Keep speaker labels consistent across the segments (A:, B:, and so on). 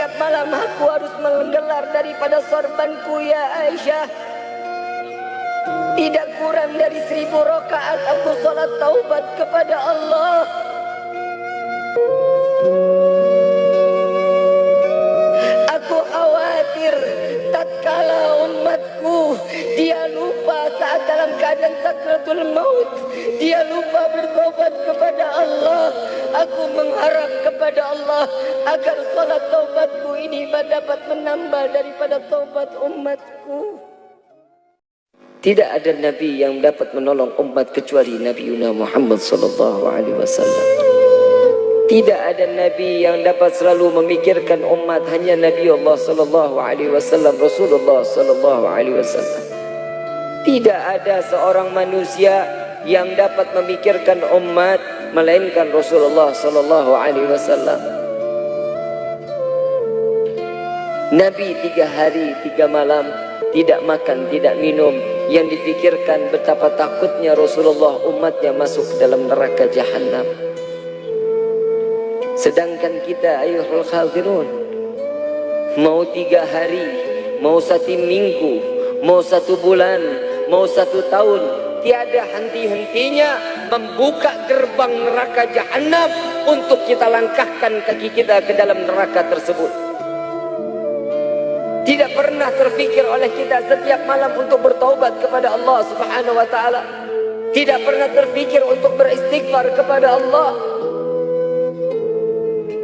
A: Setiap malam aku harus menggelar daripada sorbanku ya Aisyah. Tidak kurang dari 1000 rakaat aku salat taubat kepada Allah. Aku khawatir tatkala umatku dia lupa saat dalam keadaan sakratul maut, dia lupa bertobat kepada Allah. Aku mengharap kepada Allah agar salat taubatku ini dapat menambah daripada taubat umatku. Tidak ada nabi yang dapat menolong umat kecuali Nabi Muhammad sallallahu alaihi wasallam. Tidak ada nabi yang dapat selalu memikirkan umat, hanya Nabi Allah sallallahu alaihi wasallam, Rasulullah sallallahu alaihi wasallam. Tidak ada seorang manusia yang dapat memikirkan umat melainkan Rasulullah sallallahu alaihi wasallam. Nabi 3 hari 3 malam tidak makan, tidak minum, yang dipikirkan betapa takutnya Rasulullah umatnya masuk ke dalam neraka Jahannam. Sedangkan kita ayuhal khadirun, mau 3 hari, mau 1 minggu, mau 1 bulan, mau 1 tahun, tiada henti-hentinya membuka gerbang neraka Jahannam untuk kita langkahkan kaki kita ke dalam neraka tersebut. Tidak pernah terfikir oleh kita setiap malam untuk bertaubat kepada Allah Subhanahu wa taala. Tidak pernah terfikir untuk beristighfar kepada Allah.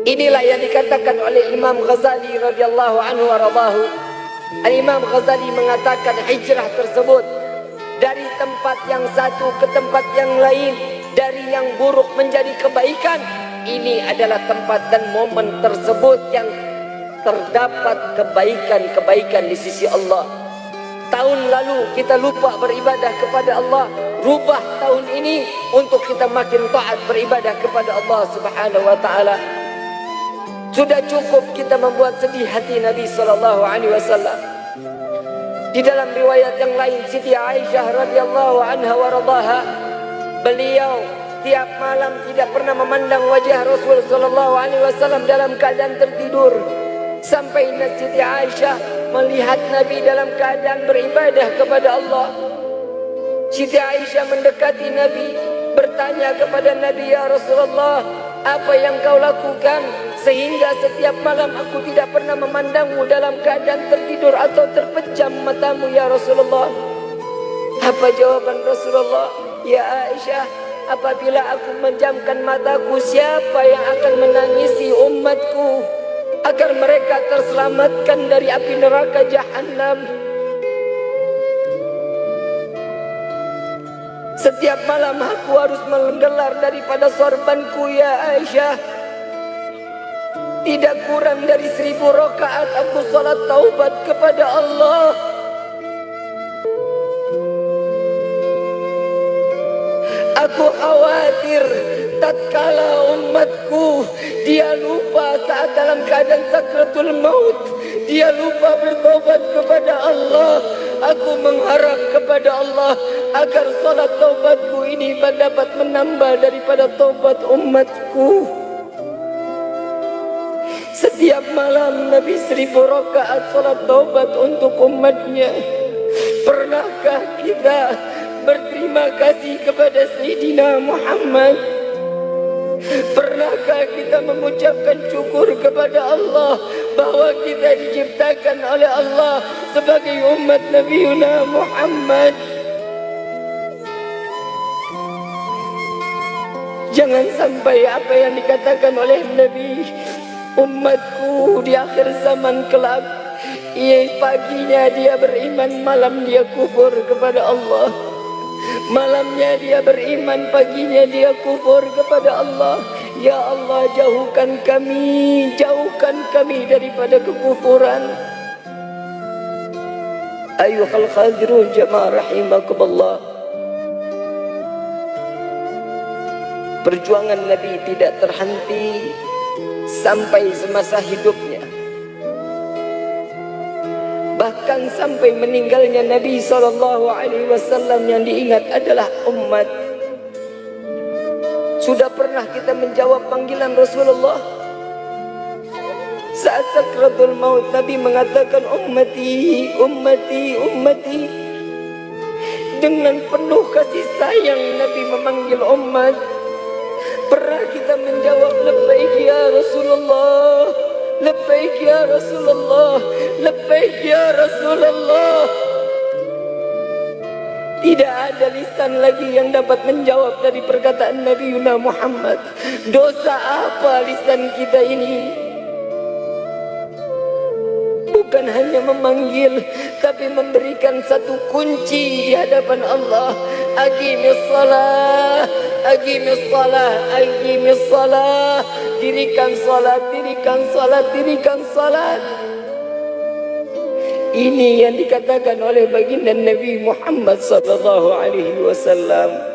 A: Inilah yang dikatakan oleh Imam Ghazali radhiyallahu anhu wa radahu. Imam Ghazali mengatakan hijrah tersebut dari tempat yang satu ke tempat yang lain, dari yang buruk menjadi kebaikan, ini adalah tempat dan momen tersebut yang terdapat kebaikan-kebaikan di sisi Allah. Tahun lalu kita lupa beribadah kepada Allah, rubah tahun ini untuk kita makin taat beribadah kepada Allah Subhanahu wa taala. Sudah cukup kita membuat sedih hati Nabi sallallahu alaihi wasallam. Di dalam riwayat yang lain, Siti Aisyah radhiyallahu anha wa radhaha, beliau tiap malam tidak pernah memandang wajah Rasul sallallahu alaihi wasallam dalam keadaan tertidur. Sampai Siti Aisyah melihat Nabi dalam keadaan beribadah kepada Allah. Siti Aisyah mendekati Nabi, bertanya kepada Nabi, "Ya Rasulullah, apa yang kau lakukan sehingga setiap malam aku tidak pernah memandangmu dalam keadaan tertidur atau terpejam matamu ya Rasulullah?" Apa jawaban Rasulullah? "Ya Aisyah, apabila aku menjamkan mataku, siapa yang akan menangisi umatku agar mereka terselamatkan dari api neraka Jahannam?" Setiap malam aku harus menggelar daripada sorbanku ya Aisyah. Tidak kurang dari 1000 rakaat aku salat taubat kepada Allah. Aku khawatir tatkala umatku dia lupa saat dalam keadaan sakratul maut, dia lupa bertobat kepada Allah. Aku mengharap kepada Allah agar salat taubatku ini dapat menambah daripada taubat umatku. Setiap malam Nabi 1000 rakaat salat taubat untuk umatnya. Pernahkah kita berterima kasih kepada Sayyidina Muhammad? Pernahkah kita mengucapkan syukur kepada Allah bahwa kita diciptakan oleh Allah sebagai umat Nabi Muhammad? Jangan sampai apa yang dikatakan oleh Nabi, umatku di akhir zaman kelak, paginya dia beriman, malam dia kufur kepada Allah. Malamnya dia beriman, paginya dia kufur kepada Allah. Ya Allah, jauhkan kami daripada kekufuran. Ayuhal khadirun jamaah rahimakumullah. Perjuangan Nabi tidak terhenti sampai semasa hidupnya. Bahkan sampai meninggalnya Nabi SAW yang diingat adalah umat. Sudah pernah kita menjawab panggilan Rasulullah? Saat sakratul maut Nabi mengatakan ummati, ummati, ummati. Dengan penuh kasih sayang Nabi memanggil umat. Pernah kita menjawab labbaik ya Rasulullah, labbaik ya Rasulullah, labbaik ya Rasulullah. Tidak ada lisan lagi yang dapat menjawab dari perkataan Nabi Yuna Muhammad. Dosa apa lisan kita ini? Bukan hanya memanggil, tapi memberikan satu kunci di hadapan Allah. Aqimis salah, aqimis salah, aqimis salah. Dirikan salat, dirikan salat, dirikan salat. Ini yang dikatakan oleh baginda Nabi Muhammad sallallahu alaihi wasallam.